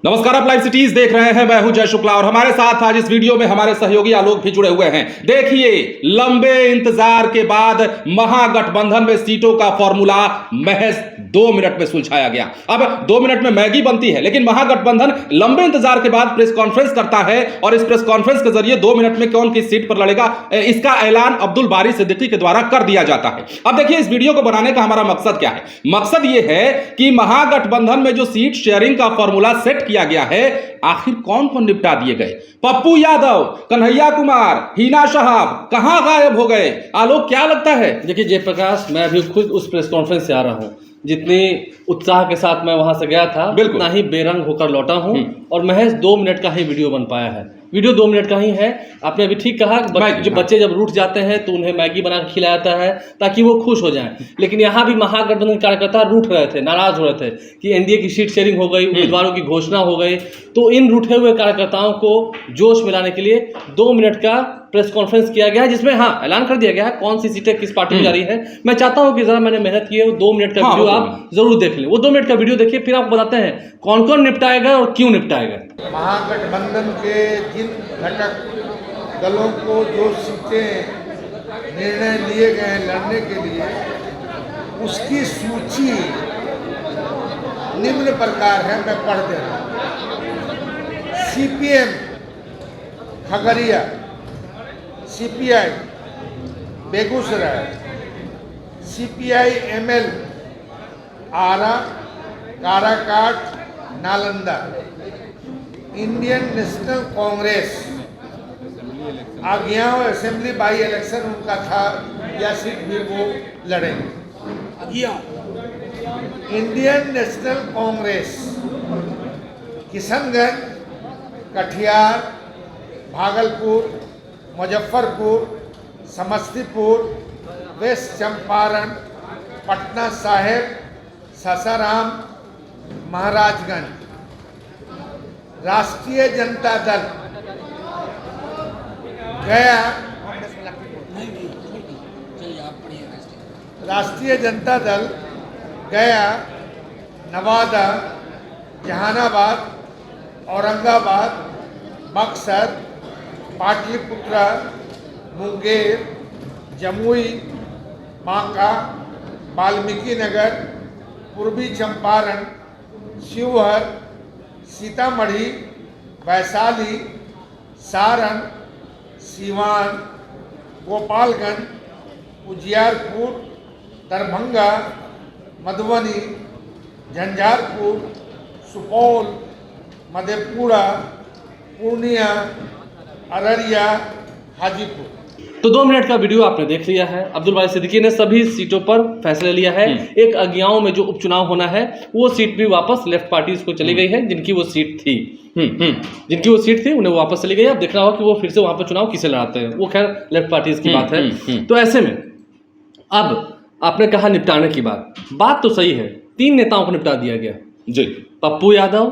नमस्कार, आप live cities देख रहे हैं। मैं हूं जय शुक्ला और हमारे साथ आज इस वीडियो में हमारे सहयोगी आलोक भी जुड़े हुए हैं। देखिए, लंबे इंतजार के बाद महागठबंधन में सीटों का फॉर्मूला महज 2 मिनट में सुलझाया गया। अब 2 मिनट में मैगी बनती है, लेकिन महागठबंधन लंबे इंतजार के बाद प्रेस कॉन्फ्रेंस करता है और इस प्रेस कॉन्फ्रेंस के जरिए 2 मिनट में कौन किस सीट पर लड़ेगा इसका ऐलान अब्दुल बारी सिद्दीकी के द्वारा कर दिया जाता है। अब देखिए, इस वीडियो को बनाने का हमारा मकसद क्या है। मकसद यह है कि महागठबंधन में जो सीट शेयरिंग का फॉर्मूला सेट किया गया है, आखिर कौन कौन निपटा दिए गए। पप्पू यादव, कन्हैया कुमार, हिना साहब कहां गायब हो गए। आलोक, क्या लगता है? देखिए जयप्रकाश, मैं अभी खुद उस प्रेस कॉन्फ्रेंस से आ रहा हूँ। जितनी उत्साह के साथ मैं वहां से गया था, उतना ही बेरंग होकर लौटा हूँ और महज 2 मिनट का ही वीडियो बन पाया है। वीडियो 2 मिनट का ही है। आपने अभी ठीक कहा, बच्चे जब रूठ जाते हैं तो उन्हें मैगी बना के खिलाया जाता है ताकि वो खुश हो जाएं। लेकिन यहाँ भी महागठबंधन कार्यकर्ता रूठ रहे थे, नाराज हो रहे थे कि एनडीए की सीट शेयरिंग हो गई, उम्मीदवारों की घोषणा हो गई। तो इन रूठे हुए कार्यकर्ताओं को जोश में लाने के लिए 2 मिनट का प्रेस कॉन्फ्रेंस किया गया है, जिसमें ऐलान कर दिया गया है कौन सी सीटें किस पार्टी में जा रही है। मैं चाहता हूं कि जरा मैंने मेहनत की है, वो 2 मिनट का वीडियो आप जरूर देख लें। वो 2 मिनट का वीडियो देखिए, फिर आपको बताते हैं कौन कौन निपटाएगा और क्यों निपटाएगा। महागठबंधन के जिन घटक दलों को जो सीटें निर्णय लिए गए हैं लड़ने के लिए, उसकी सूची निम्न प्रकार है, मैं पढ़ दे रहा हूँ। CPM Khagaria, CPI Begusarai, CPI ML Arrah, Karakat, Nalanda, Indian National Congress आज्ञाओं असेंबली बाई इलेक्शन उनका था, या सीट भी वो लड़ेंगे। Indian National Congress Kishanganj, Katihar, Bhagalpur, Muzaffarpur, Samastipur, West Champaran, Patna Sahib, Sasaram, Maharajganj. Rashtriya Janata दल गया, राष्ट्रीय जनता दल गया, नवादा, जहानाबाद, औरंगाबाद, बक्सर, पाटलिपुत्र, मुंगेर, जमुई, बांका, वाल्मीकि नगर, पूर्वी चंपारण, शिवहर, सीतामढ़ी, वैशाली, सारण, सीवान, गोपालगंज, उजियारपुर, दरभंगा, मधुबनी, झंझारपुर, सुपौल, मधेपुरा, पूर्णिया, अररिया, हाजीपुर। तो 2 मिनट का वीडियो आपने देख लिया है। अब्दुल बारी सिद्दीकी ने सभी सीटों पर फैसला लिया है। एक अज्ञाओं में जो उपचुनाव होना है, वो सीट भी वापस लेफ्ट पार्टीज को चली गई है, जिनकी वो सीट थी। जिनकी वो सीट थी उन्हें वापस चली गई। अब देखना होगा कि वो फिर से वहां पर चुनाव किसे लड़ाते हैं। वो खैर लेफ्ट पार्टीज की बात है। तो ऐसे में अब आपने कहा निपटाने की बात तो सही है। 3 नेताओं को निपटा दिया गया जी। पप्पू यादव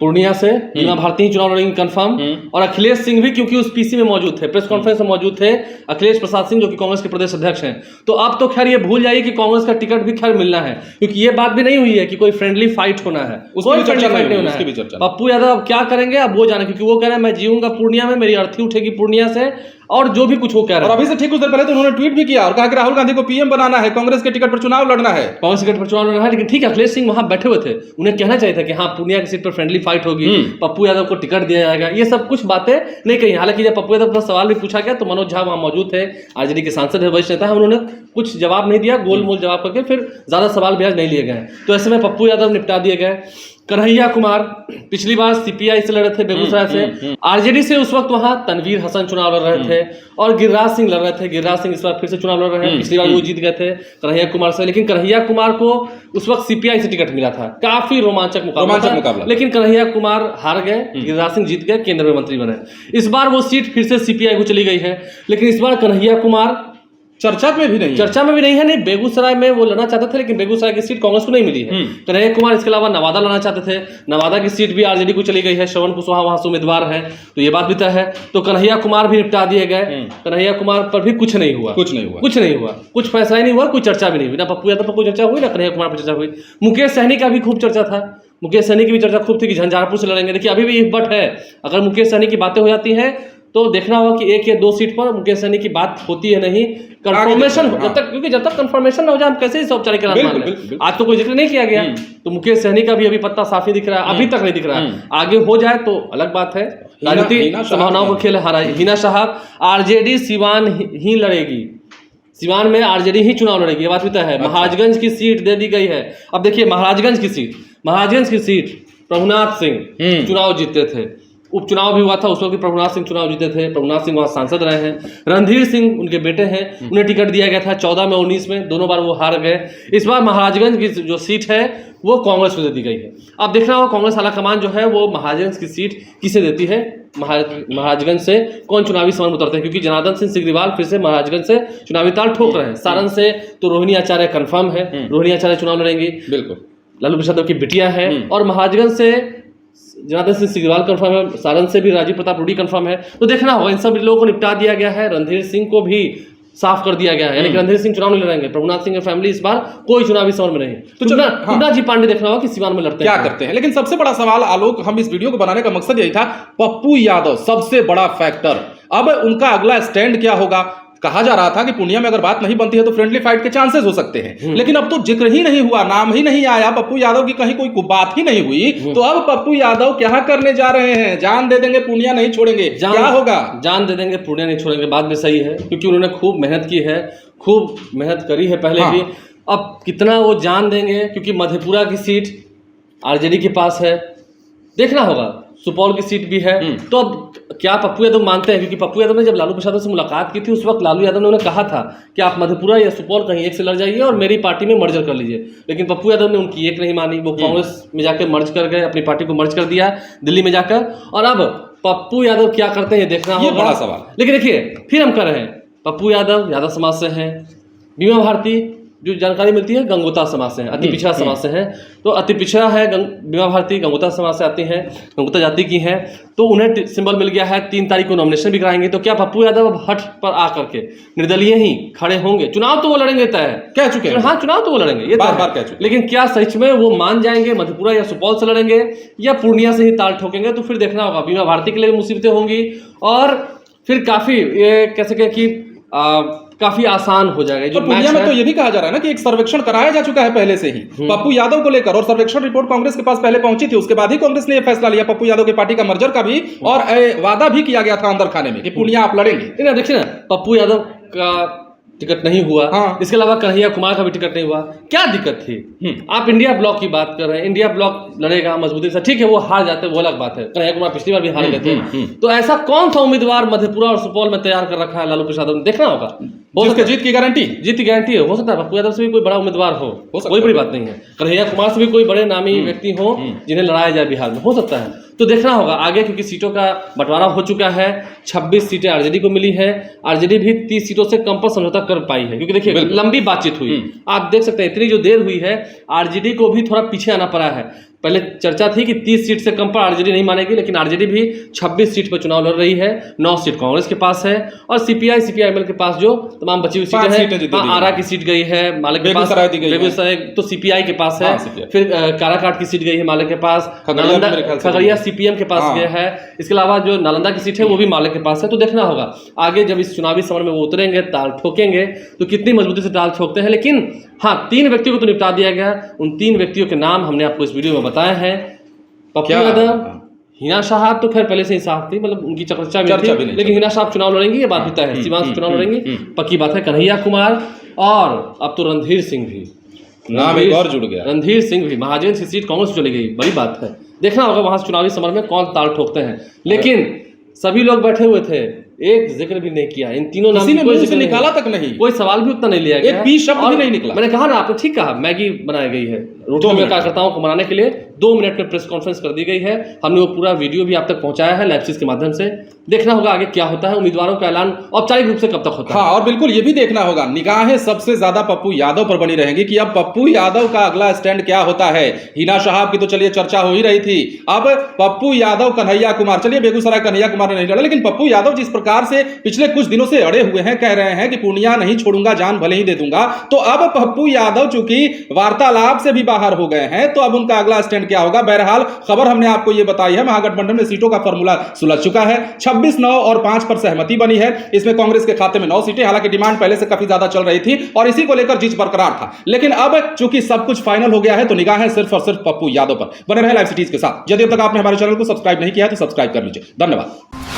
पूर्णिया से, मीना भारती ही चुनाव लड़ेंगी कंफर्म, और अखिलेश सिंह भी, क्योंकि उस पीसी में मौजूद थे, प्रेस कॉन्फ्रेंस में मौजूद थे अखिलेश प्रसाद सिंह, जो कि कांग्रेस के प्रदेश अध्यक्ष हैं। तो अब तो खैर ये भूल जाइए कि कांग्रेस का टिकट भी खैर मिलना है, क्योंकि ये बात भी नहीं हुई है कि कोई फ्रेंडली फाइट होना है। कोई फ्रेंडली फाइट नहीं होना है। पप्पू यादव अब क्या करेंगे अब वो जाने, क्योंकि वो कह रहे हैं मैं जीऊंगा पूर्णिया में, मेरी अर्थी उठेगी पूर्णिया से, और जो भी कुछ वो कह रहे हैं। और अभी से ठीक कुछ देर पहले तो उन्होंने ट्वीट भी किया और कहा कि राहुल गांधी को पीएम बनाना है, कांग्रेस के टिकट पर चुनाव लड़ना है, कांग्रेस टिकट पर चुनाव लड़ना है। लेकिन ठीक है, अखिलेश सिंह वहां बैठे हुए थे, उन्हें कहना चाहिए था कि हाँ पूर्णिया की सीट पर फ्रेंडली फाइट होगी, पप्पू यादव को टिकट दिया जाएगा। ये सब कुछ बातें नहीं कही। हालांकि जब पप्पू यादव का सवाल भी पूछा गया तो मनोज झा वहां मौजूद थे, आरजेडी के सांसद है, वरिष्ठ नेता है, उन्होंने कुछ जवाब नहीं दिया, गोलमोल जवाब करके फिर ज्यादा सवाल भी आज नहीं लिए गए। तो ऐसे में पप्पू यादव निपटा दिए गए। कन्हैया कुमार पिछली बार सीपीआई से लड़ रहे थे, बेगूसराय से। आरजेडी से उस वक्त वहां तनवीर हसन चुनाव लड़ रहे थे और गिरिराज सिंह लड़ रहे थे। गिरिराज सिंह इस बार फिर से चुनाव लड़ रहे हैं। पिछली बार वो जीत गए थे कन्हैया कुमार से, लेकिन कन्हैया कुमार को उस वक्त सीपीआई से टिकट मिला था। काफी रोमांचक मुकाबला, लेकिन कन्हैया कुमार हार गए, गिरिराज सिंह जीत गए, केंद्र में मंत्री बने। इस बार वो सीट फिर से सीपीआई को चली गई है, लेकिन इस बार कन्हैया कुमार चर्चा में भी नहीं है। नहीं, बेगूसराय में वो लड़ना चाहते थे, लेकिन बेगूसराय की सीट कांग्रेस को नहीं मिली है। कन्हैया कुमार इसके अलावा नवादा लड़ना चाहते थे, नवादा की सीट भी आरजेडी को चली गई है, श्रवण कुशवाहा वहां से उम्मीदवार है, तो ये बात भी तय है। तो कन्हैया कुमार भी निपटा दिए गए। कन्हैया कुमार पर भी कुछ नहीं हुआ, कुछ फैसला ही नहीं हुआ, कोई चर्चा भी नहीं हुई। ना पप्पू यादव पर कोई चर्चा हुई, ना कन्हैया कुमार पर चर्चा हुई। मुकेश सहनी का भी खूब चर्चा था, मुकेश सहनी की भी चर्चा खूब थी कि झंझारपुर से लड़ेंगे। देखिए अभी भी इफ बट है, अगर मुकेश सहनी की बातें हो जाती हैं तो देखना होगा कि 1 या 2 सीट पर मुकेश सहनी की बात होती है नहीं, कंफर्मेशन जब तक, क्योंकि जब तक कंफर्मेशन ना हो जाए हम कैसे इस औपचारिक ऐलान मान लें। आज तो कोई जिक्र नहीं किया गया, तो मुकेश सहनी का भी अभी पत्ता साफ ही दिख रहा है, अभी तक नहीं दिख रहा है। आगे हो जाए तो अलग बात है, राजनीति संभावनाओं को खेल है। हिना साहब आरजेडी सिवान ही लड़ेगी, सिवान में आरजेडी ही चुनाव लड़ेगी, ये बात भी तय है। महाराजगंज की सीट दे दी गई है। अब देखिए महाराजगंज की सीट प्रभुनाथ सिंह चुनाव जीते थे, उपचुनाव भी हुआ था उस वक्त भी प्रभुनाथ सिंह चुनाव जीते थे, प्रभुनाथ सिंह वहाँ सांसद रहे हैं। रणधीर सिंह उनके बेटे हैं, उन्हें टिकट दिया गया था 14 में 19 में, दोनों बार वो हार गए। इस बार महाराजगंज की जो सीट है वो कांग्रेस को दे दी गई है। अब देखना होगा कांग्रेस आलाकमान जो है वो महाराजगंज की सीट किसे देती है, महाराजगंज से कौन चुनावी समर में उतरते हैं, क्योंकि जनार्दन सिंह सिग्रीवाल फिर से महाराजगंज से चुनावी ताल ठोक रहे हैं। सारण से तो रोहिणी आचार्य कंफर्म है, रोहिणी आचार्य चुनाव लड़ेंगी, बिल्कुल लालू प्रसाद यादव की बिटिया है। और महाराजगंज से जनार्दन सिंह सिग्रीवाल कंफर्म है, सारण से भी राजीव प्रताप रूडी कंफर्म है। तो देखना होगा, इन सब लोगों को निपटा दिया गया है, रणधीर सिंह को भी साफ कर दिया गया है, यानी कि रणधीर सिंह चुनाव नहीं लड़ेंगे, प्रभुनाथ सिंह की फैमिली इस बार कोई चुनावी समर में नहीं। तो टुन्ना जी पांडे देखना होगा कि सिवान में लड़ते क्या करते हैं। लेकिन सबसे बड़ा सवाल आलोक, हम इस वीडियो को बनाने का मकसद यही था, पप्पू यादव सबसे बड़ा फैक्टर, अब उनका अगला स्टैंड क्या होगा। कहा जा रहा था कि पूर्णिया में अगर बात नहीं बनती है तो फ्रेंडली फाइट के चांसेस हो सकते हैं, लेकिन अब तो जिक्र ही नहीं हुआ, नाम ही नहीं आया पप्पू यादव की, कहीं कोई बात ही नहीं हुई। तो अब पप्पू यादव क्या करने जा रहे हैं, जान दे देंगे पूर्णिया नहीं छोड़ेंगे, क्या होगा। जान दे देंगे पूर्णिया नहीं छोड़ेंगे, बात भी सही है, क्योंकि उन्होंने खूब मेहनत की है, खूब मेहनत करी है पहले भी। अब कितना वो जान देंगे, क्योंकि मधेपुरा की सीट आरजेडी के पास है, देखना होगा। सुपौल की सीट भी है, तो अब क्या पप्पू यादव मानते हैं, क्योंकि पप्पू यादव ने जब लालू प्रसाद से मुलाकात की थी उस वक्त लालू यादव ने उन्हें कहा था कि आप मधेपुरा या सुपौल कहीं एक से लड़ जाइए और मेरी पार्टी में मर्जर कर लीजिए, लेकिन पप्पू यादव ने उनकी एक नहीं मानी, वो कांग्रेस में जाकर मर्ज कर गए, अपनी पार्टी को मर्ज कर दिया दिल्ली में जाकर। और अब पप्पू यादव क्या करते हैं देखना होगा, बड़ा सवाल। लेकिन देखिए फिर हम कर रहे हैं, पप्पू यादव समाज से हैं, बीमा भारती जो जानकारी मिलती है गंगोता समाज से है, अति पिछड़ा समाज से है, तो अति पिछड़ा है बीमा भारती, गंगोता समाज से आती हैं, गंगोता जाति की हैं, तो उन्हें सिंबल मिल गया है। 3 तारीख को नॉमिनेशन भी कराएंगे। तो क्या पप्पू यादव अब हट पर आकर के निर्दलीय ही खड़े होंगे, चुनाव तो वो लड़ेंगे तय है, कह चुके हैं, हाँ चुनाव तो वो लड़ेंगे, ये बार कह चुके, लेकिन क्या सच में वो मान जाएंगे मधेपुरा या सुपौल से लड़ेंगे या पूर्णिया से ही ताल ठोकेंगे, तो फिर देखना होगा। बीमा भारती के लिए मुसीबतें होंगी और फिर काफी ये कह सके कि काफी आसान हो जाएगा। जो पूर्णिया में तो ये भी कहा जा रहा है ना कि एक सर्वेक्षण कराया जा चुका है पहले से ही पप्पू यादव को लेकर, और सर्वेक्षण रिपोर्ट कांग्रेस के पास पहले पहुंची थी, उसके बाद ही कांग्रेस ने यह फैसला लिया पप्पू यादव की पार्टी का मर्जर का भी, और वादा भी किया गया था अंदर खाने में कि पूर्णिया आप लड़ेंगे। देखिए ना, पप्पू यादव का टिकट नहीं हुआ, इसके अलावा कन्हैया कुमार का भी टिकट नहीं हुआ, क्या दिक्कत थी। आप इंडिया ब्लॉक की बात कर रहे हैं, इंडिया ब्लॉक लड़ेगा मजबूती से, ठीक है वो हार जाते वो अलग बात है, कन्हैया कुमार पिछली बार भी हार गए थे। तो ऐसा कौन सा उम्मीदवार मधेपुरा और सुपौल में तैयार कर रखा है लालू प्रसाद ने, देखना होगा। जीत की गारंटी है, हो सकता है पप्पू यादव से भी कोई बड़ा उम्मीदवार हो, कोई बड़ी बात नहीं है, कन्हैया कुमार से भी कोई बड़े नामी व्यक्ति हो जिन्हें लड़ाया जाए बिहार में, हो सकता है। तो देखना होगा आगे, क्योंकि सीटों का बंटवारा हो चुका है, 26 सीटें आरजेडी को मिली है, आरजेडी भी 30 सीटों से कम पर समझौता कर पाई है, क्योंकि देखिए लंबी बातचीत हुई, आप देख सकते हैं इतनी जो देर हुई है आरजेडी को भी थोड़ा पीछे आना पड़ा है। पहले चर्चा थी कि 30 सीट से कम पर आरजेडी नहीं मानेगी, लेकिन आरजेडी भी 26 सीट पर चुनाव लड़ रही है, 9 सीट कांग्रेस के पास है और सीपीआईएमएल के पास जो तमाम बची हुई सीटें हैं, आरा की सीट गई है मालिक के पास, बेगूसराय तो सीपीआई के पास है, फिर काराकाट की सीट गई है मालिक के पास, खगड़िया सीपीएम के पास गया है, इसके अलावा जो नालंदा की सीट है वो भी मालिक के पास है। तो देखना होगा आगे जब इस चुनावी समर में वो उतरेंगे, ताल ठोकेंगे, तो कितनी मजबूती से ताल ठोकते हैं। लेकिन हाँ, 3 व्यक्तियों को तो निपटा दिया गया, उन 3 व्यक्तियों के नाम हमने आपको इस वीडियो में बताए हैं। पप्पू यादव, हिना साहब तो खैर पहले से ही साफ थी, मतलब उनकी चर्चा भी थी, लेकिन हिना साहब चुनाव लड़ेंगे ये बात भी तय है, सीमांत चुनाव लड़ेंगे पक्की बात है। कन्हैया कुमार और अब तो रणधीर सिंह भी, नाम एक और जुड़ गया, रणधीर सिंह भी, महाजन की सीट कांग्रेस चली गई, बड़ी बात है। देखना होगा वहां चुनावी समर में कौन ताल ठोकते हैं। लेकिन सभी लोग बैठे हुए थे, एक जिक्र भी नहीं किया इन तीनों नाम, कोई जिक्र निकाला तक नहीं, कोई सवाल भी उतना नहीं लिया गया, एक भी शब्द भी नहीं निकला। मैंने कहा ना, आपने ठीक कहा, मैगी बनाई गई है रोटियों में कार्यकर्ताओं को मनाने के लिए, 2 मिनट में प्रेस कॉन्फ्रेंस कर दी गई है, हमने वो पूरा वीडियो भी आप तक पहुंचाया है लाइव के माध्यम से। देखना होगा आगे क्या होता है, उम्मीदवारों का ऐलान औपचारिक रूप से कब तक होता है। हाँ, और बिल्कुल ये भी देखना होगा, निगाहें सबसे ज्यादा पप्पू यादव पर बनी रहेंगी कि अब पप्पू यादव का अगला स्टैंड क्या होता है। हिना साहब की तो चलिए चर्चा हो ही रही थी, अब पप्पू यादव, कन्हैया कुमार, चलिए बेगूसराय कन्हैया कुमार ने नहीं लड़ा, लेकिन पप्पू यादव जिस प्रकार से पिछले कुछ दिनों से अड़े हुए हैं, कह रहे हैं कि पूर्णिया नहीं छोड़ूंगा, जान भले ही दे दूंगा, तो अब पप्पू यादव चूंकि वार्तालाप से भी बाहर बाहर हो गए हैं तो अब उनका अगला स्टैंड क्या होगा। बहरहाल खबर हमने आपको यह बताई है, महागठबंधन में सीटों का फॉर्मूला सुलझ चुका है। 26 9 और 5 पर सहमति बनी है। इसमें कांग्रेस के खाते में 9 सीटें, हालांकि डिमांड पहले से काफी ज्यादा चल रही थी और इसी को लेकर जिस बरकरार था। लेकिन अब चूंकि सब कुछ फाइनल हो गया है तो निगाहें सिर्फ और सिर्फ पप्पू यादव पर। बने रहे लाइव सिटीज के साथ। यदि अब तक आपने हमारे चैनल को सब्सक्राइब नहीं किया है तो सब्सक्राइब कर लीजिए। धन्यवाद।